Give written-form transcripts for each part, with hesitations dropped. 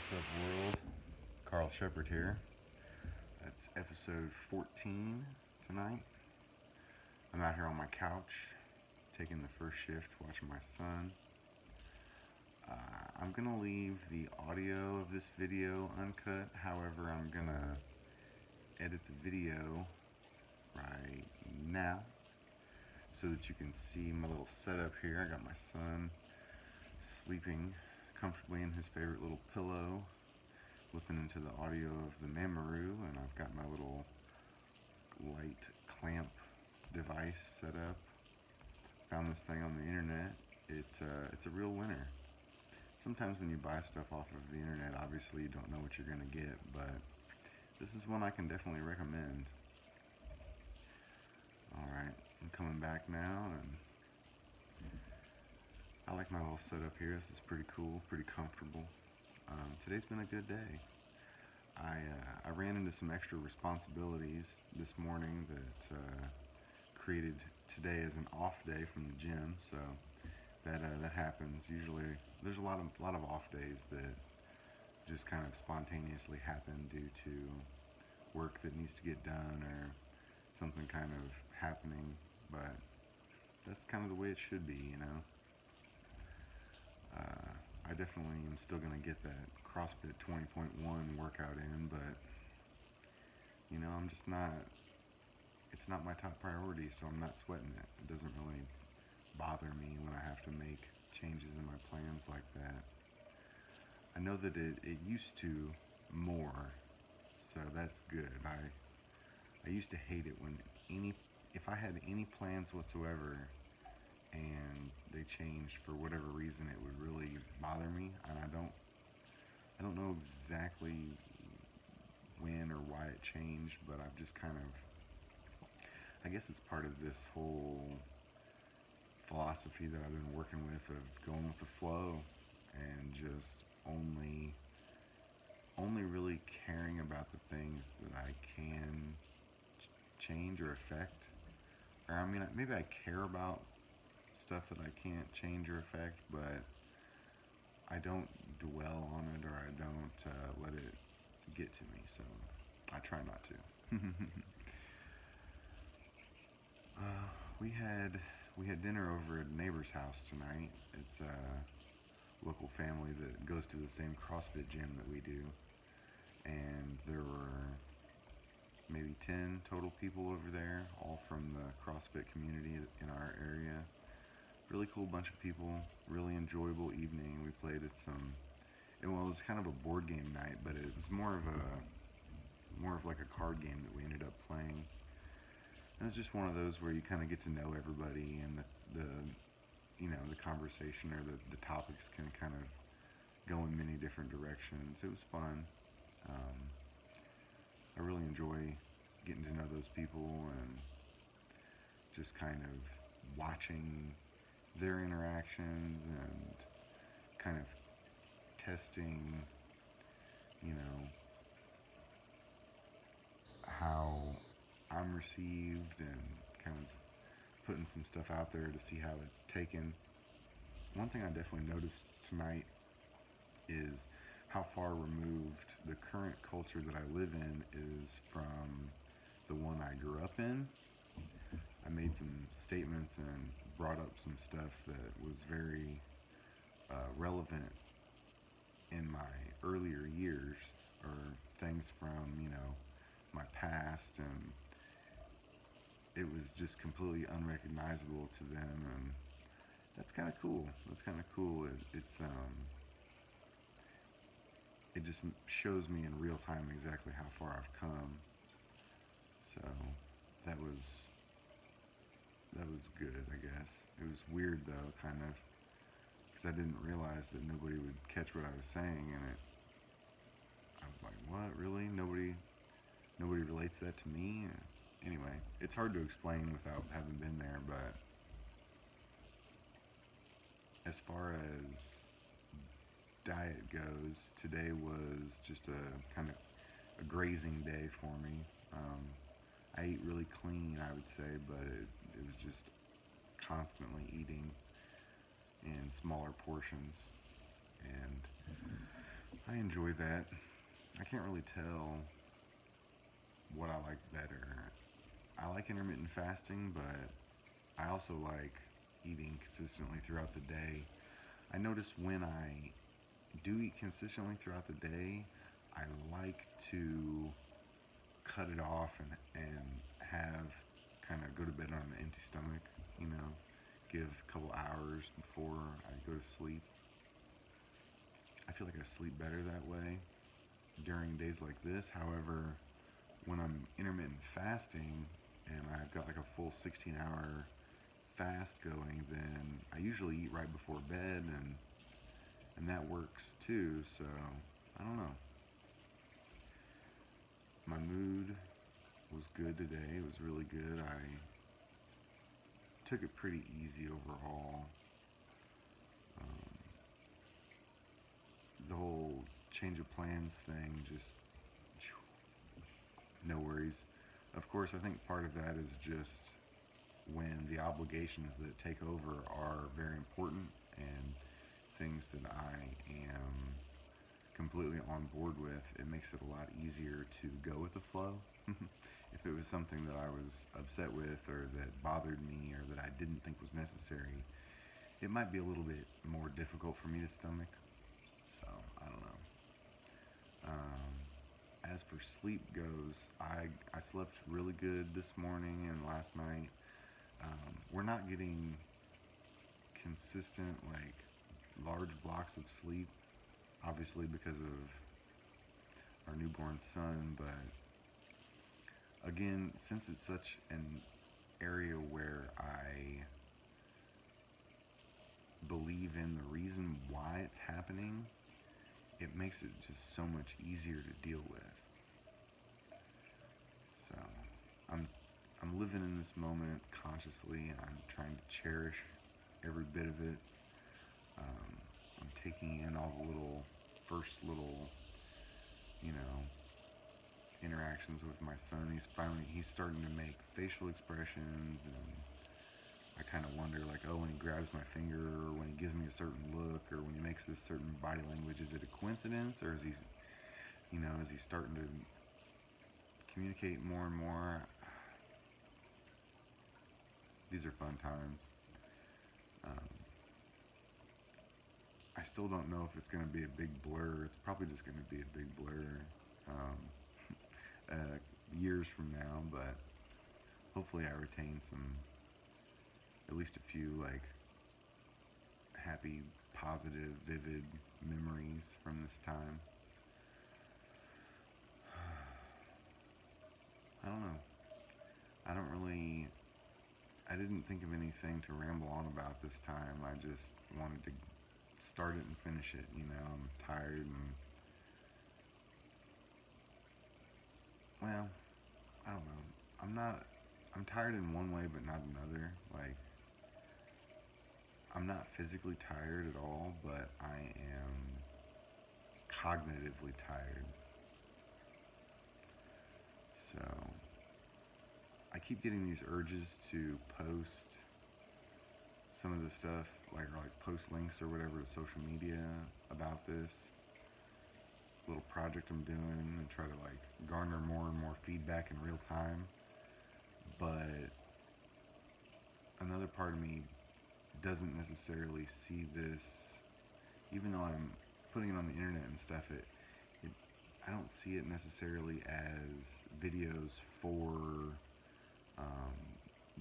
What's up, world? Carl Shepard here. That's episode 14 tonight. I'm out here on my couch, taking the first shift, watching my son. I'm gonna leave the audio of this video uncut. However, I'm gonna edit the video right now so that you can see my little setup here. I got my son sleeping comfortably in his favorite little pillow, listening to the audio of the Mamaroo, and I've got my little light clamp device set up. Found this thing on the internet. It's a real winner. Sometimes when you buy stuff off of the internet, obviously you don't know what you're gonna get, but this is one I can definitely recommend. Alright, I'm coming back now, and I like my little setup here. This is pretty cool, pretty comfortable. Today's been a good day. I ran into some extra responsibilities this morning that created today as an off day from the gym, so that happens. Usually there's a lot of off days that just kind of spontaneously happen due to work that needs to get done or something kind of happening, but that's kind of the way it should be, you know. I definitely am still going to get that CrossFit 20.1 workout in, but you know, I'm just not, it's not my top priority, so I'm not sweating it. It doesn't really bother me when I have to make changes in my plans like that. I know that it used to more, so that's good. I used to hate it when if I had any plans whatsoever and they changed for whatever reason, it would really bother me, and I don't know exactly when or why it changed, but I've just kind of, I guess it's part of this whole philosophy that I've been working with of going with the flow and just only really caring about the things that I can change or affect. Or I mean, maybe I care about stuff that I can't change or affect, but I don't dwell on it, or I don't let it get to me, so I try not to. We had dinner over at a neighbor's house tonight. It's a local family that goes to the same CrossFit gym that we do, and there were maybe 10 total people over there, all from the CrossFit community in our area. Really cool bunch of people, really enjoyable evening. We played at it was kind of a board game night, but it was more of like a card game that we ended up playing. It was just one of those where you kind of get to know everybody, and the you know, the conversation or the topics can kind of go in many different directions. It was fun. I really enjoy getting to know those people and just kind of watching their interactions and kind of testing, you know, how I'm received and kind of putting some stuff out there to see how it's taken. One thing I definitely noticed tonight is how far removed the current culture that I live in is from the one I grew up in. I made some statements and brought up some stuff that was very relevant in my earlier years, or things from, you know, my past, and it was just completely unrecognizable to them, and that's kind of cool. It just shows me in real time exactly how far I've come. So that was good, I guess. It was weird though, kind of, because I didn't realize that nobody would catch what I was saying, and I was like, what, really? Nobody relates that to me? Anyway, it's hard to explain without having been there, but as far as diet goes, today was just a kind of a grazing day for me. I ate really clean, I would say, but it was just constantly eating in smaller portions, and I I enjoy that. I can't really tell what I like better. I like intermittent fasting, but I also like eating consistently throughout the day. I notice when I do eat consistently throughout the day, I like to cut it off and have kind of go to bed on an empty stomach, you know, give a couple hours before I go to sleep. I feel like I sleep better that way during days like this. However, when I'm intermittent fasting and I've got like a full 16-hour fast going, then I usually eat right before bed, and that works too. So I don't know. My mood was good today. It was really good. I took it pretty easy overall. Um, the whole change of plans thing, just no worries. Of course, I think part of that is just when the obligations that take over are very important and things that I am completely on board with, it makes it a lot easier to go with the flow. If it was something that I was upset with or that bothered me or that I didn't think was necessary, it might be a little bit more difficult for me to stomach. So, I don't know. As for sleep goes, I slept really good this morning and last night. We're not getting consistent, like, large blocks of sleep, obviously because of our newborn son, but again, since it's such an area where I believe in the reason why it's happening, it makes it just so much easier to deal with. So I'm I'm living in this moment consciously. I'm trying to cherish every bit of it. Um, I'm taking in all the first little, you know, interactions with my son. He's starting to make facial expressions, and I kind of wonder, like, oh, when he grabs my finger, or when he gives me a certain look, or when he makes this certain body language, is it a coincidence, or is he starting to communicate more and more? These are fun times. Um, I still don't know if it's going to be a big blur. It's probably just going to be a big blur years from now, but hopefully I retain at least a few, like, happy, positive, vivid memories from this time. I don't know. I didn't think of anything to ramble on about this time. I just wanted to start it and finish it. I'm tired and, well, I don't know. I'm tired in one way, but not another. Like, I'm not physically tired at all, but I am cognitively tired. So, I keep getting these urges to post some of the stuff, like post links or whatever to social media about this little project I'm doing and try to, like, garner more and more feedback in real time. But another part of me doesn't necessarily see this, even though I'm putting it on the internet and stuff, I don't see it necessarily as videos for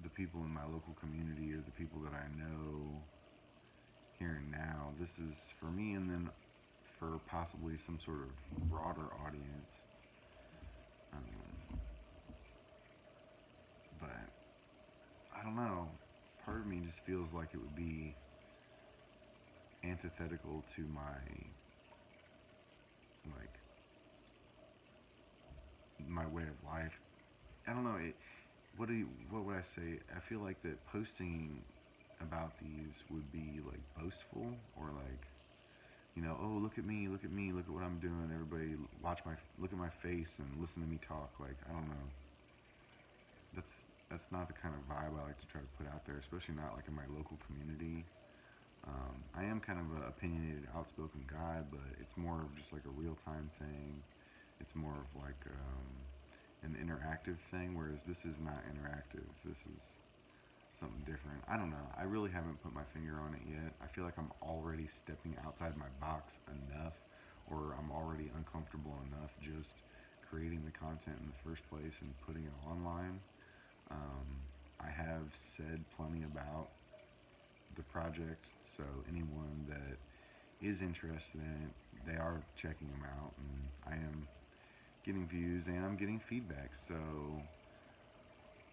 the people in my local community or the people that I know here and now. This is for me, and then for possibly some sort of broader audience. But I don't know. Part of me just feels like it would be antithetical to like my way of life. I don't know. What would I say? I feel like that posting about these would be, like, boastful, or like, oh, look at me, look at me, look at what I'm doing. Everybody look at my face and listen to me talk. Like, I don't know. That's not the kind of vibe I like to try to put out there, especially not like in my local community. I am kind of an opinionated, outspoken guy, but it's more of just like a real time thing. It's more of like an interactive thing, whereas this is not interactive. This is something different. I don't know. I really haven't put my finger on it yet. I feel like I'm already stepping outside my box enough, or I'm already uncomfortable enough just creating the content in the first place and putting it online. I have said plenty about the project, so anyone that is interested in it, they are checking them out, and I am getting views and I'm getting feedback. So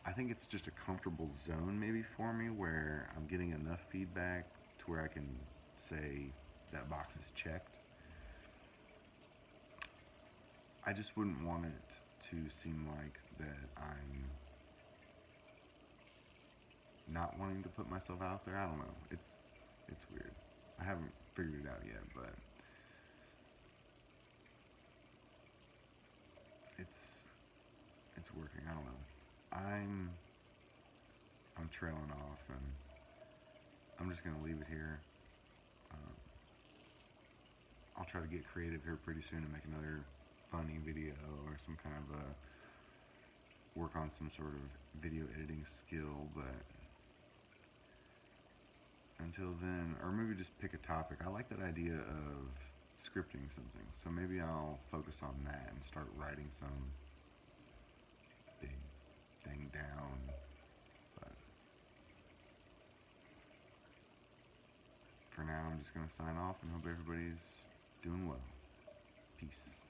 I think it's just a comfortable zone maybe for me where I'm getting enough feedback to where I can say that box is checked. I just wouldn't want it to seem like that I'm not wanting to put myself out there. I don't know. It's weird. I haven't figured it out yet, but it's it's working. I don't know. I'm trailing off, and I'm just gonna leave it here. Um, I'll try to get creative here pretty soon and make another funny video or some kind of a work on some sort of video editing skill, but until then, or maybe just pick a topic. I like that idea of scripting something, so maybe I'll focus on that and start writing some big thing down. But for now, I'm just gonna sign off and hope everybody's doing well. Peace.